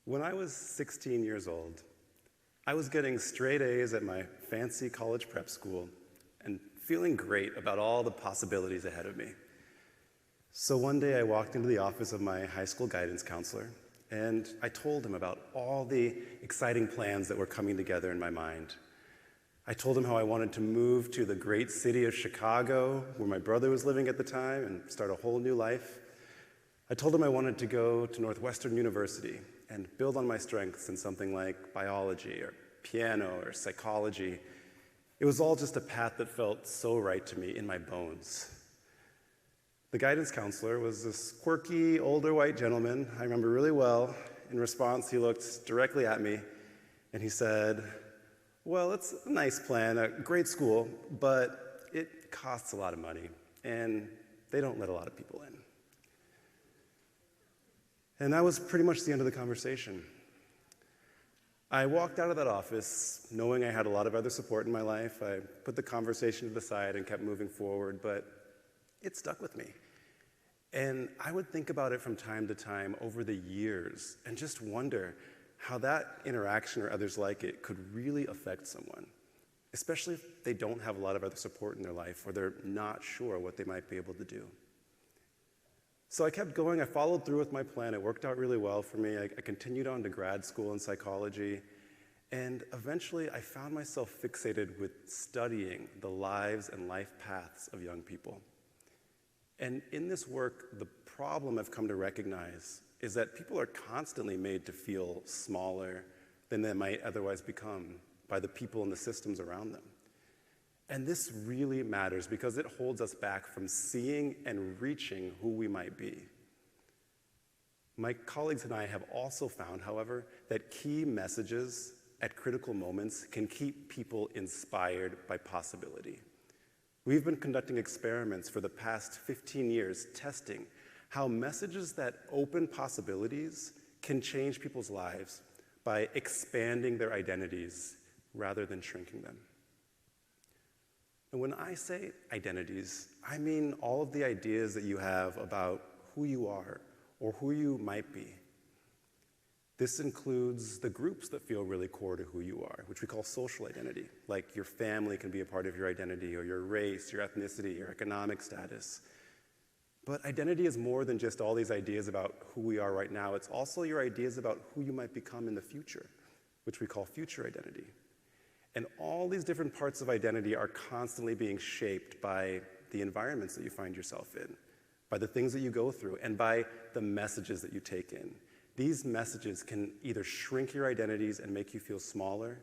When I was 16 years old, I was getting straight A's at my fancy college prep school and feeling great about all the possibilities ahead of me. So one day I walked into the office of my high school guidance counselor and I told him about all the exciting plans that were coming together in my mind. I told him how I wanted to move to the great city of Chicago, where my brother was living at the time, and start a whole new life. I told him I wanted to go to Northwestern University and build on my strengths in something like biology or piano or psychology. It was all just a path that felt so right to me in my bones. The guidance counselor was this quirky, older white gentleman I remember really well. In response, he looked directly at me and he said, "Well, it's a nice plan, a great school, but it costs a lot of money and they don't let a lot of people in." And that was pretty much the end of the conversation. I walked out of that office knowing I had a lot of other support in my life. I put the conversation to the side and kept moving forward, but it stuck with me. And I would think about it from time to time over the years and just wonder how that interaction or others like it could really affect someone, especially if they don't have a lot of other support in their life or they're not sure what they might be able to do. So I kept going. I followed through with my plan. It worked out really well for me. I continued on to grad school in psychology. And eventually, I found myself fixated with studying the lives and life paths of young people. And in this work, the problem I've come to recognize is that people are constantly made to feel smaller than they might otherwise become by the people and the systems around them. And this really matters because it holds us back from seeing and reaching who we might be. My colleagues and I have also found, however, that key messages at critical moments can keep people inspired by possibility. We've been conducting experiments for the past 15 years testing how messages that open possibilities can change people's lives by expanding their identities rather than shrinking them. And when I say identities, I mean all of the ideas that you have about who you are or who you might be. This includes the groups that feel really core to who you are, which we call social identity, like your family can be a part of your identity, or your race, your ethnicity, your economic status. But identity is more than just all these ideas about who we are right now. It's also your ideas about who you might become in the future, which we call future identity. And all these different parts of identity are constantly being shaped by the environments that you find yourself in, by the things that you go through, and by the messages that you take in. These messages can either shrink your identities and make you feel smaller,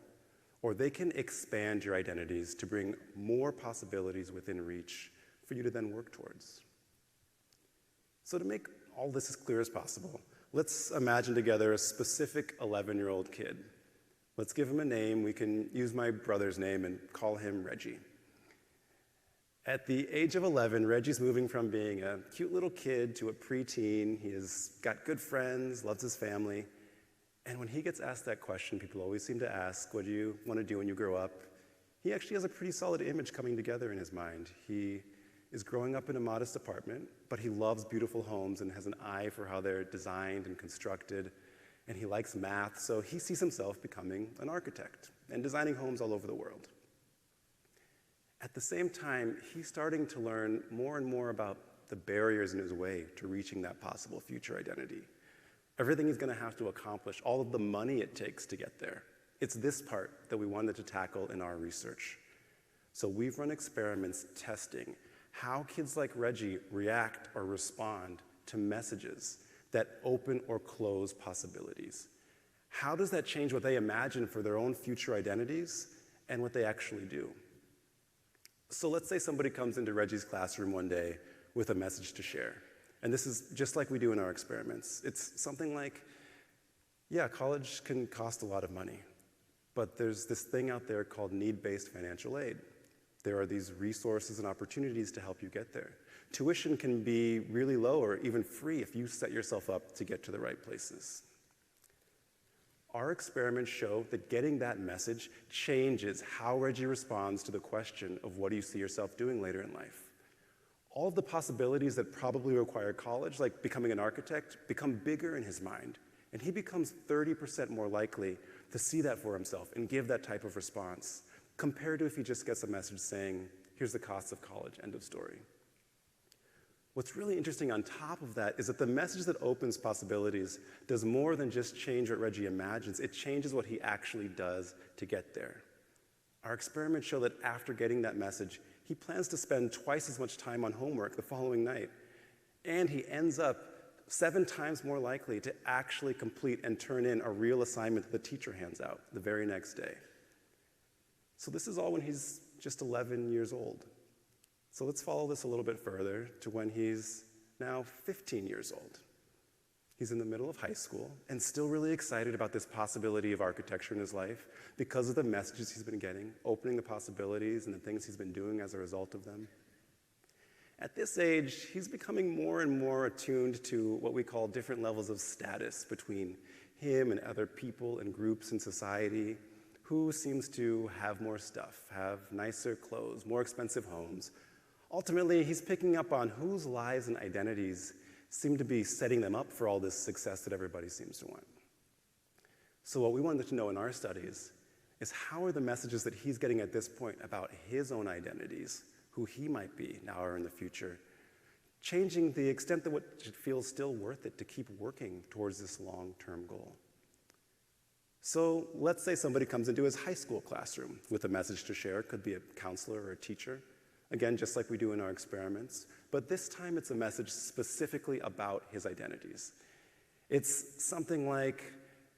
or they can expand your identities to bring more possibilities within reach for you to then work towards. So to make all this as clear as possible, let's imagine together a specific 11-year-old kid. Let's give him a name. We can use my brother's name and call him Reggie. At the age of 11, Reggie's moving from being a cute little kid to a preteen. He has got good friends, loves his family. And when he gets asked that question, people always seem to ask, "What do you want to do when you grow up?" He actually has a pretty solid image coming together in his mind. He is growing up in a modest apartment, but he loves beautiful homes and has an eye for how they're designed and constructed. And he likes math, so he sees himself becoming an architect and designing homes all over the world. At the same time, he's starting to learn more and more about the barriers in his way to reaching that possible future identity. Everything he's going to have to accomplish, all of the money it takes to get there. It's this part that we wanted to tackle in our research. So we've run experiments testing how kids like Reggie react or respond to messages that open or close possibilities. How does that change what they imagine for their own future identities and what they actually do? So let's say somebody comes into Reggie's classroom one day with a message to share. And this is just like we do in our experiments. It's something like, yeah, college can cost a lot of money, but there's this thing out there called need-based financial aid. There are these resources and opportunities to help you get there. Tuition can be really low or even free if you set yourself up to get to the right places. Our experiments show that getting that message changes how Reggie responds to the question of what do you see yourself doing later in life. All of the possibilities that probably require college, like becoming an architect, become bigger in his mind, And he becomes 30% more likely to see that for himself and give that type of response, compared to if he just gets a message saying, here's the cost of college, end of story. What's really interesting on top of that is that the message that opens possibilities does more than just change what Reggie imagines. It changes what he actually does to get there. Our experiments show that after getting that message, he plans to spend twice as much time on homework the following night. And he ends up 7 times more likely to actually complete and turn in a real assignment that the teacher hands out the very next day. So this is all when he's just 11 years old. So let's follow this a little bit further to when he's now 15 years old. He's in the middle of high school and still really excited about this possibility of architecture in his life because of the messages he's been getting, opening the possibilities and the things he's been doing as a result of them. At this age, he's becoming more and more attuned to what we call different levels of status between him and other people and groups in society. Who seems to have more stuff, have nicer clothes, more expensive homes. Ultimately, he's picking up on whose lives and identities seem to be setting them up for all this success that everybody seems to want. So what we wanted to know in our studies is how are the messages that he's getting at this point about his own identities, who he might be now or in the future, changing the extent that it feels still worth it to keep working towards this long-term goal. So let's say somebody comes into his high school classroom with a message to share. It could be a counselor or a teacher, again, just like we do in our experiments. But this time it's a message specifically about his identities. It's something like,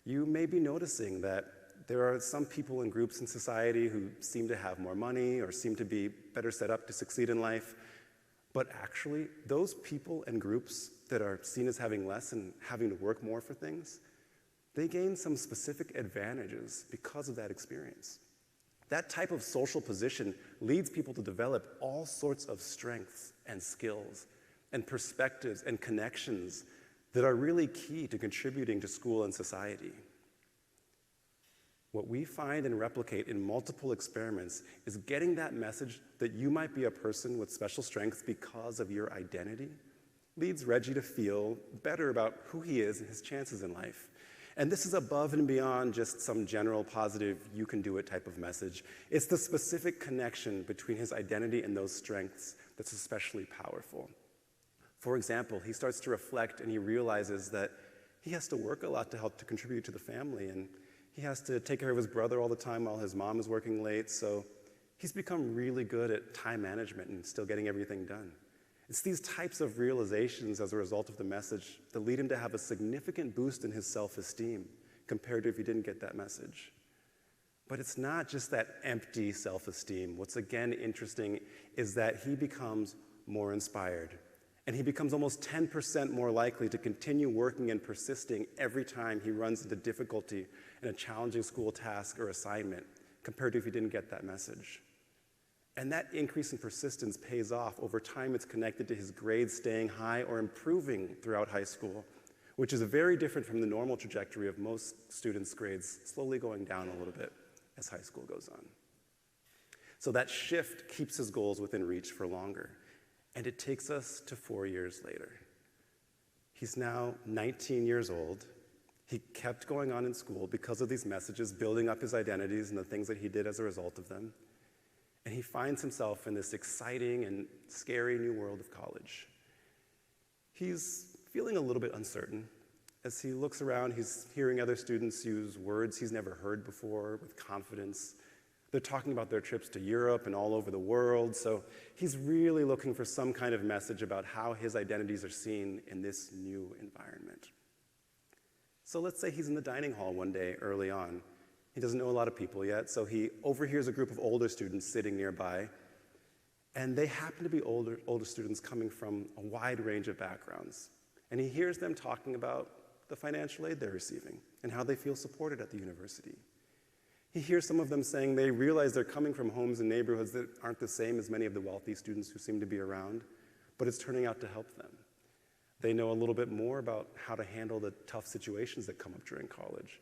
you may be noticing that there are some people and groups in society who seem to have more money or seem to be better set up to succeed in life. But actually, those people and groups that are seen as having less and having to work more for things, they gain some specific advantages because of that experience. That type of social position leads people to develop all sorts of strengths and skills and perspectives and connections that are really key to contributing to school and society. What we find and replicate in multiple experiments is getting that message that you might be a person with special strengths because of your identity leads Reggie to feel better about who he is and his chances in life. And this is above and beyond just some general positive, you can do it type of message. It's the specific connection between his identity and those strengths that's especially powerful. For example, he starts to reflect and he realizes that he has to work a lot to help to contribute to the family, and he has to take care of his brother all the time while his mom is working late, so he's become really good at time management and still getting everything done. It's these types of realizations as a result of the message that lead him to have a significant boost in his self-esteem compared to if he didn't get that message. But it's not just that empty self-esteem. What's again interesting is that he becomes more inspired, and he becomes almost 10% more likely to continue working and persisting every time he runs into difficulty in a challenging school task or assignment compared to if he didn't get that message. And that increase in persistence pays off. Over time, it's connected to his grades staying high or improving throughout high school, which is very different from the normal trajectory of most students' grades slowly going down a little bit as high school goes on. So that shift keeps his goals within reach for longer. And it takes us to 4 years later. He's now 19 years old. He kept going on in school because of these messages, building up his identities and the things that he did as a result of them. And he finds himself in this exciting and scary new world of college. He's feeling a little bit uncertain. As he looks around, he's hearing other students use words he's never heard before with confidence. They're talking about their trips to Europe and all over the world, so he's really looking for some kind of message about how his identities are seen in this new environment. So let's say he's in the dining hall one day early on. He doesn't know a lot of people yet, so he overhears a group of older students sitting nearby, and they happen to be older students coming from a wide range of backgrounds. And he hears them talking about the financial aid they're receiving and how they feel supported at the university. He hears some of them saying they realize they're coming from homes and neighborhoods that aren't the same as many of the wealthy students who seem to be around, but it's turning out to help them. They know a little bit more about how to handle the tough situations that come up during college.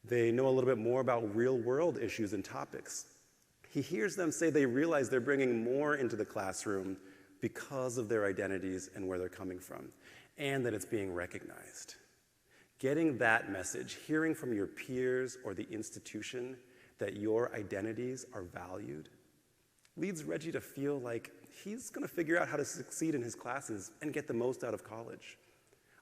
They know a little bit more about real-world issues and topics. He hears them say they realize they're bringing more into the classroom because of their identities and where they're coming from, and that it's being recognized. Getting that message, hearing from your peers or the institution that your identities are valued, leads Reggie to feel like he's going to figure out how to succeed in his classes and get the most out of college.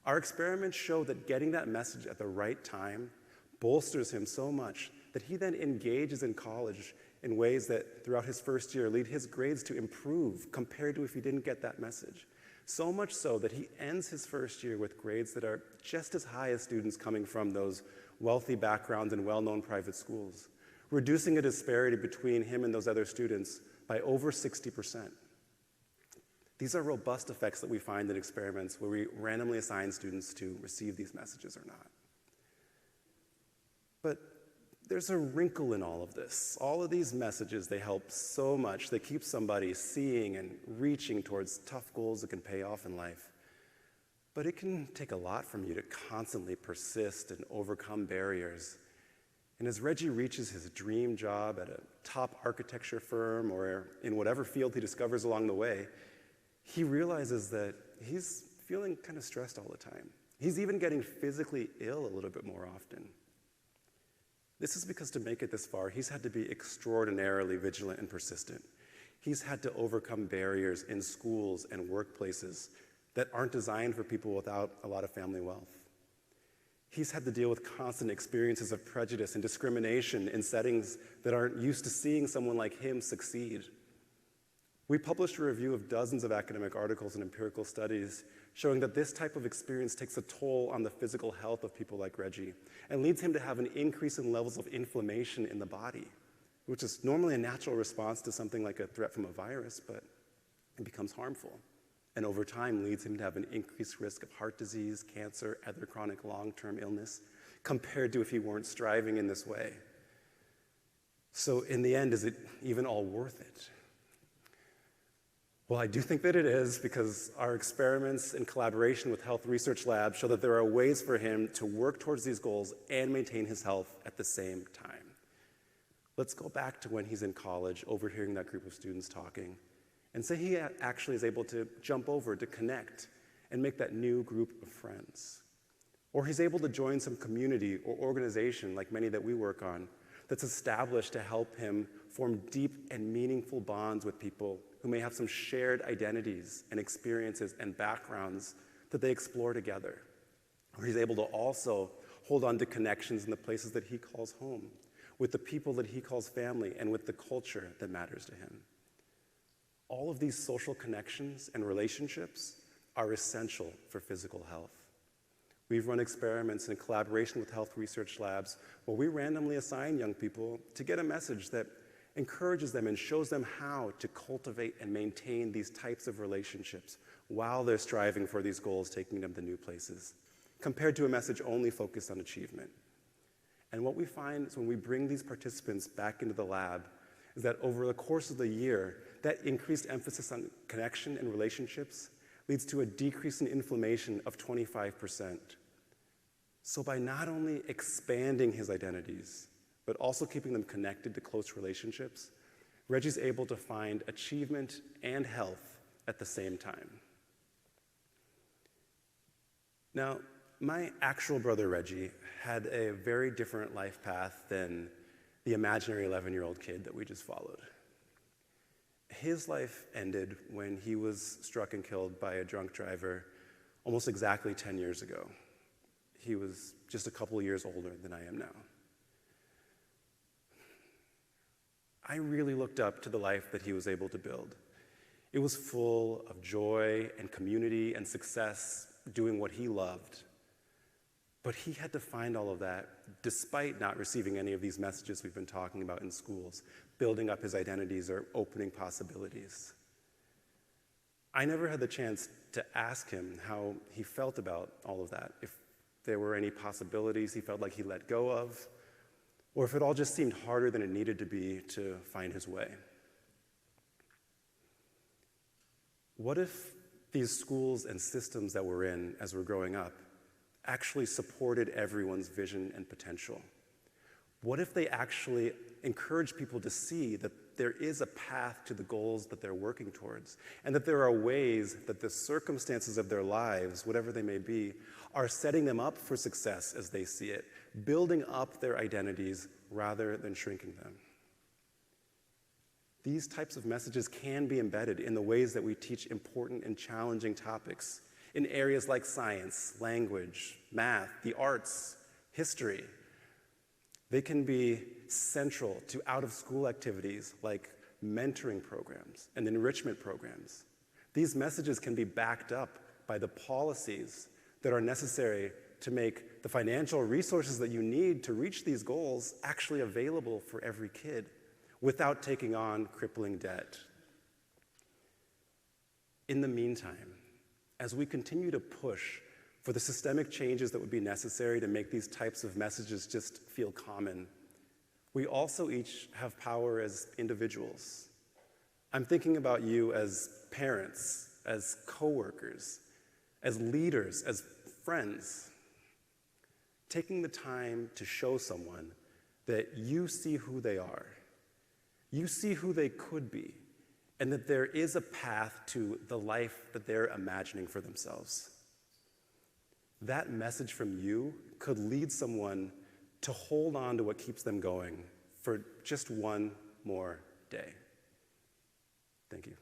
Our experiments show that getting that message at the right time bolsters him so much that he then engages in college in ways that throughout his first year lead his grades to improve compared to if he didn't get that message. So much so that he ends his first year with grades that are just as high as students coming from those wealthy backgrounds and well-known private schools, reducing a disparity between him and those other students by over 60%. These are robust effects that we find in experiments where we randomly assign students to receive these messages or not. But there's a wrinkle in all of this. All of these messages, they help so much. They keep somebody seeing and reaching towards tough goals that can pay off in life. But it can take a lot from you to constantly persist and overcome barriers. And as Reggie reaches his dream job at a top architecture firm or in whatever field he discovers along the way, he realizes that he's feeling kind of stressed all the time. He's even getting physically ill a little bit more often. This is because to make it this far, he's had to be extraordinarily vigilant and persistent. He's had to overcome barriers in schools and workplaces that aren't designed for people without a lot of family wealth. He's had to deal with constant experiences of prejudice and discrimination in settings that aren't used to seeing someone like him succeed. We published a review of dozens of academic articles and empirical studies showing that this type of experience takes a toll on the physical health of people like Reggie and leads him to have an increase in levels of inflammation in the body, which is normally a natural response to something like a threat from a virus, but it becomes harmful. And over time leads him to have an increased risk of heart disease, cancer, other chronic long-term illness, compared to if he weren't striving in this way. So in the end, is it even all worth it? Well, I do think that it is, because our experiments in collaboration with health research labs show that there are ways for him to work towards these goals and maintain his health at the same time. Let's go back to when he's in college, overhearing that group of students talking, and say he actually is able to jump over to connect and make that new group of friends. Or he's able to join some community or organization, like many that we work on, that's established to help him form deep and meaningful bonds with people who may have some shared identities and experiences and backgrounds that they explore together. Or he's able to also hold on to connections in the places that he calls home, with the people that he calls family, and with the culture that matters to him. All of these social connections and relationships are essential for physical health. We've run experiments in collaboration with health research labs where we randomly assign young people to get a message that encourages them and shows them how to cultivate and maintain these types of relationships while they're striving for these goals, taking them to new places, compared to a message only focused on achievement. And what we find is when we bring these participants back into the lab is that over the course of the year, that increased emphasis on connection and relationships leads to a decrease in inflammation of 25%. So by not only expanding his identities, but also keeping them connected to close relationships, Reggie's able to find achievement and health at the same time. Now, my actual brother Reggie had a very different life path than the imaginary 11-year-old kid that we just followed. His life ended when he was struck and killed by a drunk driver almost exactly 10 years ago. He was just a couple of years older than I am now. I really looked up to the life that he was able to build. It was full of joy and community and success, doing what he loved. But he had to find all of that despite not receiving any of these messages we've been talking about in schools, building up his identities or opening possibilities. I never had the chance to ask him how he felt about all of that, if there were any possibilities he felt like he let go of, or if it all just seemed harder than it needed to be to find his way. What if these schools and systems that we're in as we're growing up actually supported everyone's vision and potential? What if they actually encourage people to see that there is a path to the goals that they're working towards, and that there are ways that the circumstances of their lives, whatever they may be, are setting them up for success as they see it, building up their identities rather than shrinking them. These types of messages can be embedded in the ways that we teach important and challenging topics in areas like science, language, math, the arts, history. They can be central to out-of-school activities like mentoring programs and enrichment programs. These messages can be backed up by the policies that are necessary to make the financial resources that you need to reach these goals actually available for every kid without taking on crippling debt. In the meantime, as we continue to push for the systemic changes that would be necessary to make these types of messages just feel common, we also each have power as individuals. I'm thinking about you as parents, as coworkers, as leaders, as friends. Taking the time to show someone that you see who they are, you see who they could be, and that there is a path to the life that they're imagining for themselves. That message from you could lead someone to hold on to what keeps them going for just one more day. Thank you.